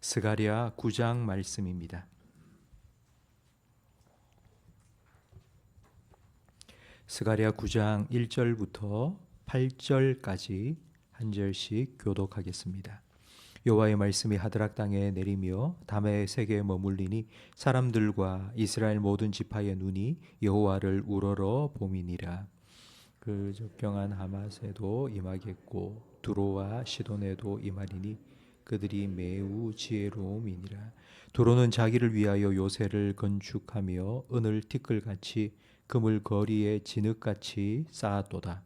스가랴 9장 말씀입니다. 스가랴 9장 1절부터 8절까지 한 절씩 교독하겠습니다. 여호와의 말씀이 하드락 땅에 내리며 다메섹에 머물리니 사람들과 이스라엘 모든 지파의 눈이 여호와를 우러러 봄이니라. 그 적경한 하맛에도 임하겠고 두로와 시돈에도 임하리니 그들이 매우 지혜로움이니라. 두로는 자기를 위하여 요새를 건축하며 은을 티끌같이 금을 거리에 진흙같이 쌓았도다.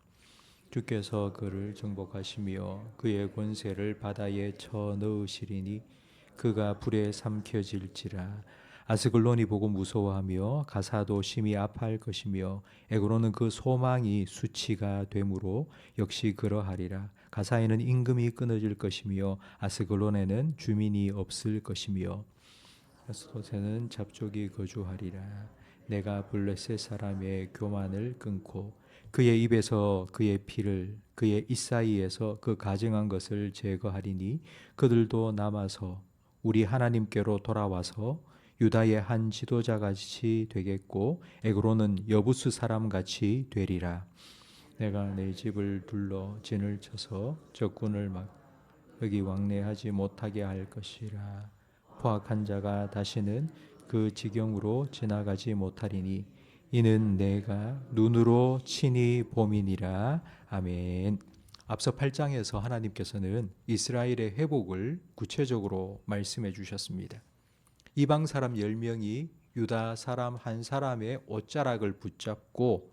주께서 그를 정복하시며 그의 권세를 바다에 쳐 넣으시리니 그가 불에 삼켜질지라. 아스글론이 보고 무서워하며 가사도 심히 아파할 것이며 에그론은 그 소망이 수치가 되므로 역시 그러하리라. 가사에는 임금이 끊어질 것이며 아스글론에는 주민이 없을 것이며 아스돗에는 잡족이 거주하리라. 내가 블레셋 사람의 교만을 끊고 그의 입에서 그의 피를 그의 이사이에서 그 가증한 것을 제거하리니 그들도 남아서 우리 하나님께로 돌아와서 유다의 한 지도자같이 되겠고 에그론은 여부스 사람같이 되리라. 내가 내 집을 둘러 진을 쳐서 적군을 막 여기 왕래하지 못하게 할 것이라. 포악한 자가 다시는 그 지경으로 지나가지 못하리니 이는 내가 눈으로 친히 봄이니라. 아멘. 앞서 8장에서 하나님께서는 이스라엘의 회복을 구체적으로 말씀해 주셨습니다. 이방 사람 10명이 유다 사람 한 사람의 옷자락을 붙잡고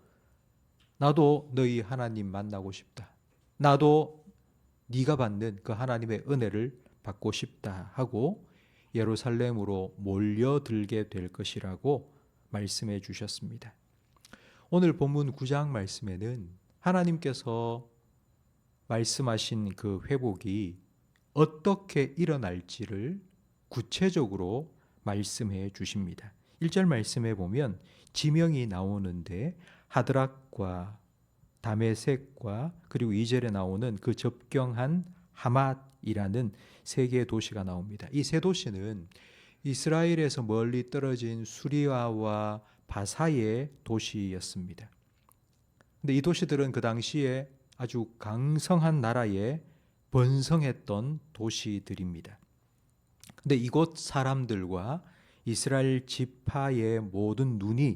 나도 너희 하나님 만나고 싶다. 나도 네가 받는 그 하나님의 은혜를 받고 싶다 하고 예루살렘으로 몰려들게 될 것이라고 말씀해 주셨습니다. 오늘 본문 9장 말씀에는 하나님께서 말씀하신 그 회복이 어떻게 일어날지를 구체적으로 말씀해 주십니다. 1절 말씀에 보면 지명이 나오는데 하드락과 다메섹과 그리고 2절에 나오는 그 접경한 하맛이라는 세 개의 도시가 나옵니다. 이 세 도시는 이스라엘에서 멀리 떨어진 수리아와 바사의 도시였습니다. 근데 이 도시들은 그 당시에 아주 강성한 나라에 번성했던 도시들입니다. 근데 이곳 사람들과 이스라엘 지파의 모든 눈이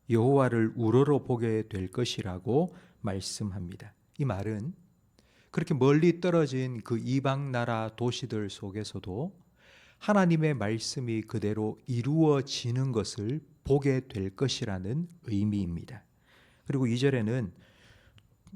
여호와를 우러러 보게 될 것이라고 말씀합니다. 이 말은 그렇게 멀리 떨어진 그 이방 나라 도시들 속에서도 하나님의 말씀이 그대로 이루어지는 것을 보게 될 것이라는 의미입니다. 그리고 2절에는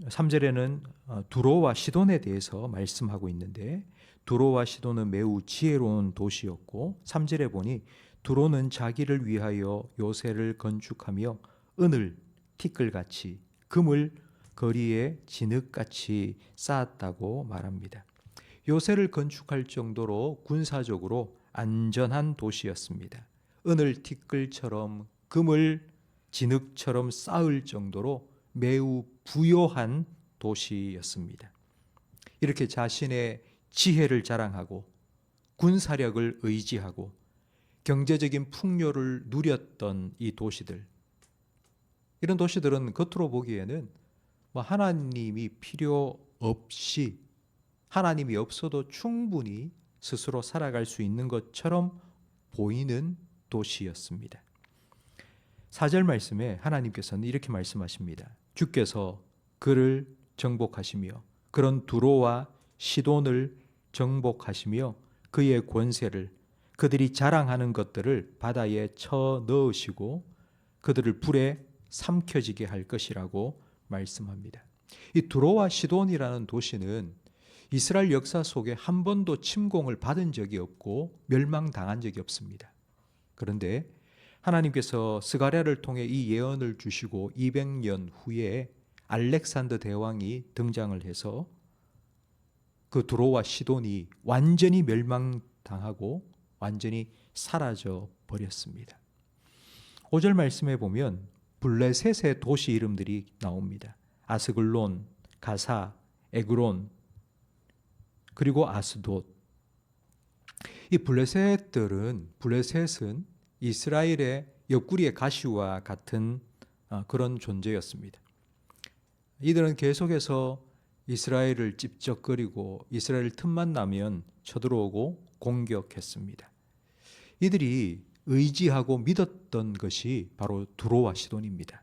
3절에는 두로와 시돈에 대해서 말씀하고 있는데 두로와 시돈은 매우 지혜로운 도시였고 3절에 보니 두로는 자기를 위하여 요새를 건축하며 은을 티끌같이 금을 거리에 진흙같이 쌓았다고 말합니다. 요새를 건축할 정도로 군사적으로 안전한 도시였습니다. 은을 티끌처럼 금을 진흙처럼 쌓을 정도로 매우 부요한 도시였습니다. 이렇게 자신의 지혜를 자랑하고 군사력을 의지하고 경제적인 풍요를 누렸던 이 도시들, 이런 도시들은 겉으로 보기에는 하나님이 필요 없이 하나님이 없어도 충분히 스스로 살아갈 수 있는 것처럼 보이는 도시였습니다. 4절 말씀에 하나님께서는 이렇게 말씀하십니다. 주께서 그를 정복하시며 그런 두로와 시돈을 정복하시며 그의 권세를 그들이 자랑하는 것들을 바다에 쳐 넣으시고 그들을 불에 삼켜지게 할 것이라고 말씀합니다. 이 두로와 시돈이라는 도시는 이스라엘 역사 속에 한 번도 침공을 받은 적이 없고 멸망당한 적이 없습니다. 그런데 하나님께서 스가랴를 통해 이 예언을 주시고 200년 후에 알렉산더 대왕이 등장을 해서 그 두로와 시돈이 완전히 멸망당하고 완전히 사라져 버렸습니다. 5절 말씀에 보면 블레셋의 도시 이름들이 나옵니다. 아스글론, 가사, 에그론, 그리고 아스돗. 이 블레셋은 이스라엘의 옆구리의 가시와 같은 그런 존재였습니다. 이들은 계속해서 이스라엘을 찝쩍거리고 이스라엘 틈만 나면 쳐들어오고 공격했습니다. 이들이 의지하고 믿었던 것이 바로 두로와 시돈입니다.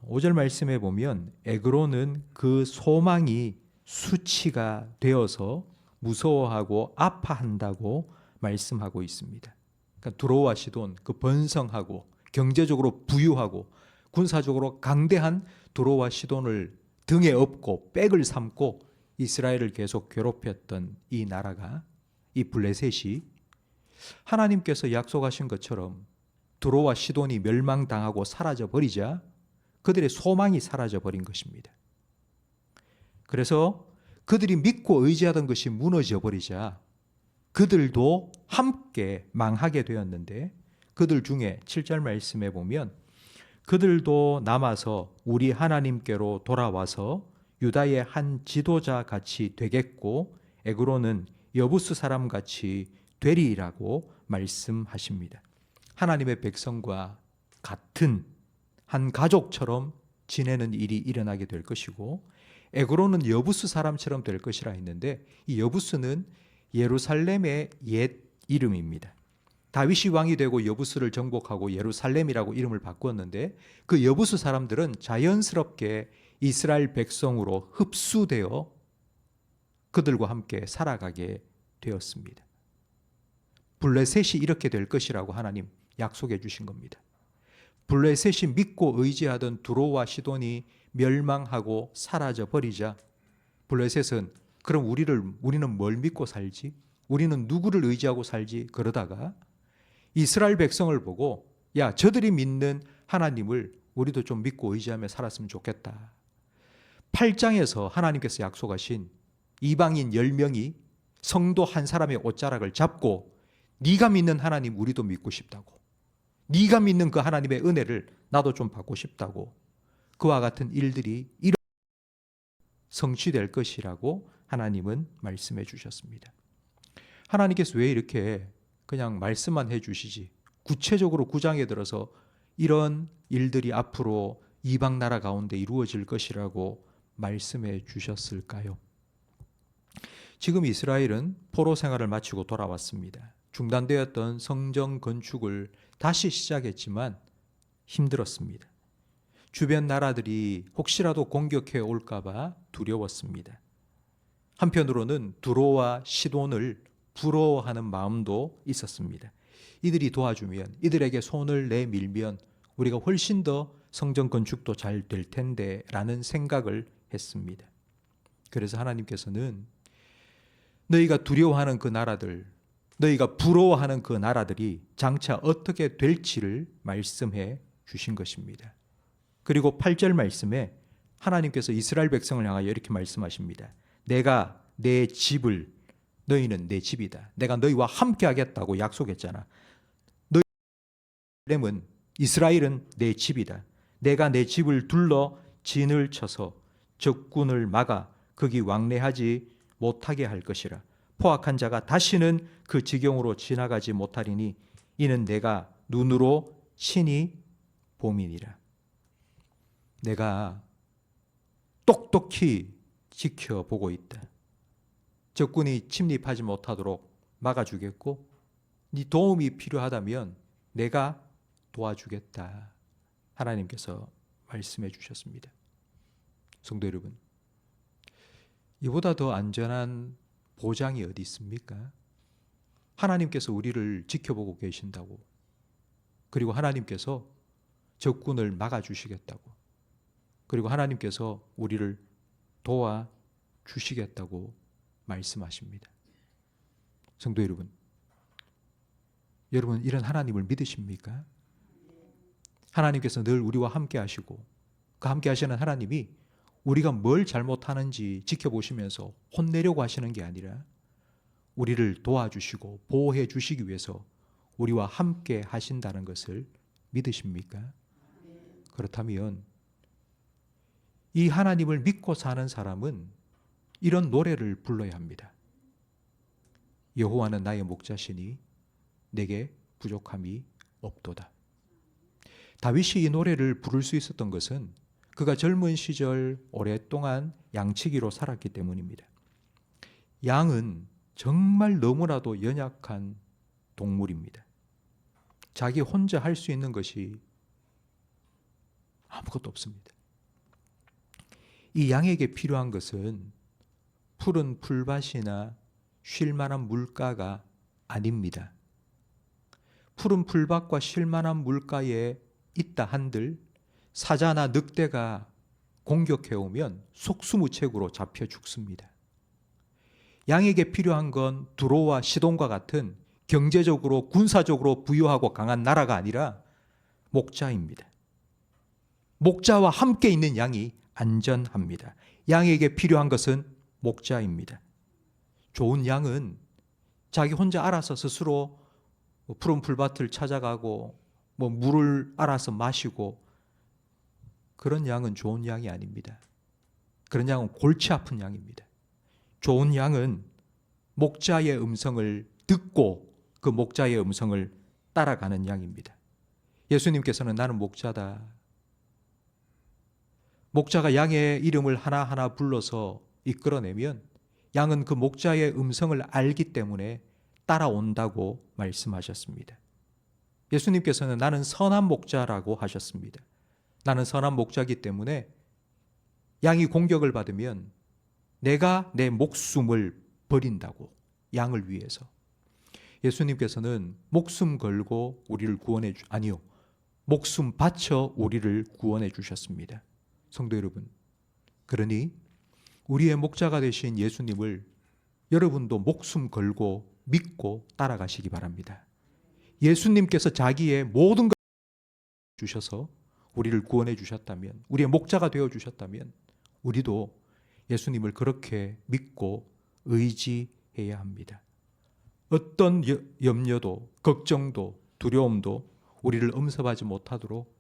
5절 말씀에 보면 에그론은 그 소망이 수치가 되어서 무서워하고 아파한다고 말씀하고 있습니다. 그러니까 두로와 시돈, 그 번성하고 경제적으로 부유하고 군사적으로 강대한 두로와 시돈을 등에 업고 백을 삼고 이스라엘을 계속 괴롭혔던 이 나라가, 이 블레셋이 하나님께서 약속하신 것처럼 두로와 시돈이 멸망당하고 사라져 버리자 그들의 소망이 사라져 버린 것입니다. 그래서 그들이 믿고 의지하던 것이 무너져 버리자 그들도 함께 망하게 되었는데, 그들 중에 7절 말씀에 보면 그들도 남아서 우리 하나님께로 돌아와서 유다의 한 지도자 같이 되겠고 에그론은 여부스 사람 같이 되리라고 말씀하십니다. 하나님의 백성과 같은 한 가족처럼 지내는 일이 일어나게 될 것이고, 에그론은 여부스 사람처럼 될 것이라 했는데, 이 여부스는 예루살렘의 옛 이름입니다. 다윗이 왕이 되고 여부스를 정복하고 예루살렘이라고 이름을 바꾸었는데, 그 여부스 사람들은 자연스럽게 이스라엘 백성으로 흡수되어 그들과 함께 살아가게 되었습니다. 블레셋이 이렇게 될 것이라고 하나님 약속해 주신 겁니다. 블레셋이 믿고 의지하던 두로와 시돈이 멸망하고 사라져 버리자 블레셋은 그럼 우리는 뭘 믿고 살지? 우리는 누구를 의지하고 살지? 그러다가 이스라엘 백성을 보고, 야, 저들이 믿는 하나님을 우리도 좀 믿고 의지하며 살았으면 좋겠다. 8장에서 하나님께서 약속하신 이방인 10명이 성도 한 사람의 옷자락을 잡고 네가 믿는 하나님 우리도 믿고 싶다고, 네가 믿는 그 하나님의 은혜를 나도 좀 받고 싶다고, 그와 같은 일들이 성취될 것이라고 하나님은 말씀해 주셨습니다. 하나님께서 왜 이렇게 그냥 말씀만 해 주시지 구체적으로 9장에 들어서 이런 일들이 앞으로 이방 나라 가운데 이루어질 것이라고 말씀해 주셨을까요? 지금 이스라엘은 포로 생활을 마치고 돌아왔습니다. 중단되었던 성전 건축을 다시 시작했지만 힘들었습니다. 주변 나라들이 혹시라도 공격해 올까봐 두려웠습니다. 한편으로는 두로와 시돈을 부러워하는 마음도 있었습니다. 이들이 도와주면, 이들에게 손을 내밀면 우리가 훨씬 더 성전 건축도 잘 될 텐데 라는 생각을 했습니다. 그래서 하나님께서는 너희가 두려워하는 그 나라들, 너희가 부러워하는 그 나라들이 장차 어떻게 될지를 말씀해 주신 것입니다. 그리고 8절 말씀에 하나님께서 이스라엘 백성을 향하여 이렇게 말씀하십니다. 내가 내 집을, 너희는 내 집이다. 내가 너희와 함께 하겠다고 약속했잖아. 이스라엘은 내 집이다. 내가 내 집을 둘러 진을 쳐서 적군을 막아 거기 왕래하지 못하게 할 것이라. 포악한 자가 다시는 그 지경으로 지나가지 못하리니 이는 내가 눈으로 친히 봄이니라. 내가 똑똑히 지켜보고 있다. 적군이 침입하지 못하도록 막아주겠고, 네 도움이 필요하다면 내가 도와주겠다. 하나님께서 말씀해 주셨습니다. 성도 여러분, 이보다 더 안전한 보장이 어디 있습니까? 하나님께서 우리를 지켜보고 계신다고, 그리고 하나님께서 적군을 막아주시겠다고, 그리고 하나님께서 우리를 도와주시겠다고 말씀하십니다. 성도 여러분, 여러분 이런 하나님을 믿으십니까? 하나님께서 늘 우리와 함께 하시고, 그 함께 하시는 하나님이 우리가 뭘 잘못하는지 지켜보시면서 혼내려고 하시는 게 아니라 우리를 도와주시고 보호해 주시기 위해서 우리와 함께 하신다는 것을 믿으십니까? 그렇다면 이 하나님을 믿고 사는 사람은 이런 노래를 불러야 합니다. 여호와는 나의 목자시니 내게 부족함이 없도다. 다윗이 이 노래를 부를 수 있었던 것은 그가 젊은 시절 오랫동안 양치기로 살았기 때문입니다. 양은 정말 너무나도 연약한 동물입니다. 자기 혼자 할 수 있는 것이 아무것도 없습니다. 이 양에게 필요한 것은 푸른 풀밭이나 쉴 만한 물가가 아닙니다. 푸른 풀밭과 쉴 만한 물가에 있다 한들 사자나 늑대가 공격해 오면 속수무책으로 잡혀 죽습니다. 양에게 필요한 건 두로와 시돈과 같은 경제적으로 군사적으로 부유하고 강한 나라가 아니라 목자입니다. 목자와 함께 있는 양이 안전합니다. 양에게 필요한 것은 목자입니다. 좋은 양은 자기 혼자 알아서 스스로 푸른 풀밭을 찾아가고 물을 알아서 마시고, 그런 양은 좋은 양이 아닙니다. 그런 양은 골치 아픈 양입니다. 좋은 양은 목자의 음성을 듣고 그 목자의 음성을 따라가는 양입니다. 예수님께서는 나는 목자다. 목자가 양의 이름을 하나하나 불러서 이끌어내면 양은 그 목자의 음성을 알기 때문에 따라온다고 말씀하셨습니다. 예수님께서는 나는 선한 목자라고 하셨습니다. 나는 선한 목자이기 때문에 양이 공격을 받으면 내가 내 목숨을 버린다고, 양을 위해서. 예수님께서는 목숨 걸고 우리를 목숨 바쳐 우리를 구원해 주셨습니다. 성도 여러분, 그러니 우리의 목자가 되신 예수님을 여러분도 목숨 걸고 믿고 따라가시기 바랍니다. 예수님께서 자기의 모든 것을 주셔서 우리를 구원해 주셨다면, 우리의 목자가 되어 주셨다면 우리도 예수님을 그렇게 믿고 의지해야 합니다. 어떤 염려도 걱정도 두려움도 우리를 엄습하지 못하도록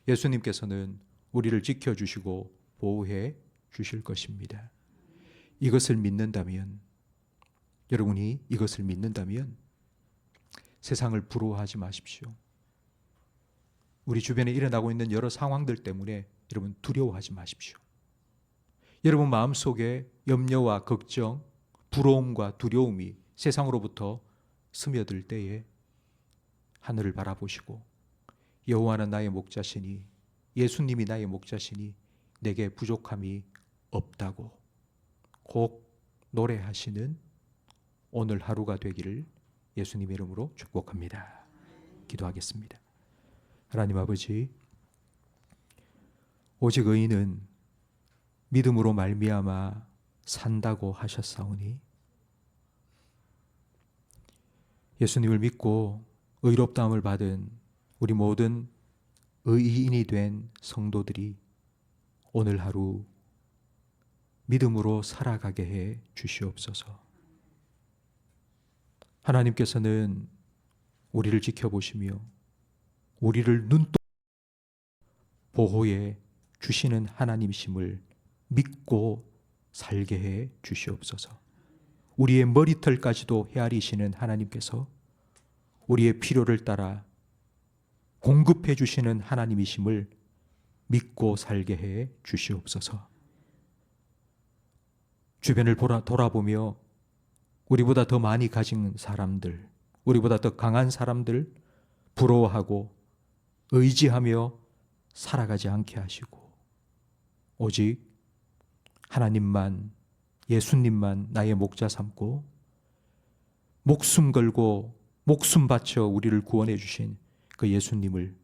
예수님께서는 우리를 지켜주시고 보호해 주실 것입니다. 이것을 믿는다면, 여러분이 이것을 믿는다면 세상을 부러워하지 마십시오. 우리 주변에 일어나고 있는 여러 상황들 때문에 여러분 두려워하지 마십시오. 여러분 마음속에 염려와 걱정, 부러움과 두려움이 세상으로부터 스며들 때에 하늘을 바라보시고 여호와는 나의 목자시니, 예수님이 나의 목자시니 내게 부족함이 없다고 꼭 노래하시는 오늘 하루가 되기를 예수님의 이름으로 축복합니다. 기도하겠습니다. 하나님 아버지, 오직 의인은 믿음으로 말미암아 산다고 하셨사오니 예수님을 믿고 의롭다함을 받은 우리 모든 의인이 된 성도들이 오늘 하루 믿음으로 살아가게 해 주시옵소서. 하나님께서는 우리를 지켜보시며 우리를 눈독 보호해 주시는 하나님이심을 믿고 살게 해 주시옵소서. 우리의 머리털까지도 헤아리시는 하나님께서 우리의 필요를 따라 공급해 주시는 하나님이심을 믿고 살게 해 주시옵소서. 주변을 돌아보며 우리보다 더 많이 가진 사람들, 우리보다 더 강한 사람들 부러워하고 의지하며 살아가지 않게 하시고 오직 하나님만, 예수님만 나의 목자 삼고 목숨 걸고 목숨 바쳐 우리를 구원해 주신 그 예수님을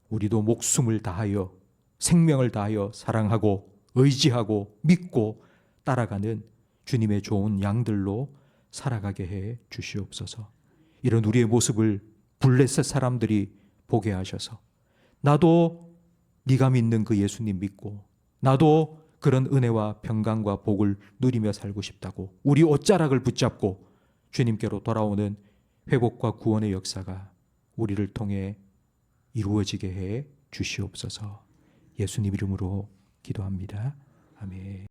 우리도 목숨을 다하여 생명을 다하여 사랑하고 의지하고 믿고 따라가는 주님의 좋은 양들로 살아가게 해 주시옵소서. 이런 우리의 모습을 블레셋 사람들이 보게 하셔서 나도 네가 믿는 그 예수님 믿고 나도 그런 은혜와 평강과 복을 누리며 살고 싶다고 우리 옷자락을 붙잡고 주님께로 돌아오는 회복과 구원의 역사가 우리를 통해 이루어지게 해 주시옵소서. 예수님 이름으로 기도합니다. 아멘.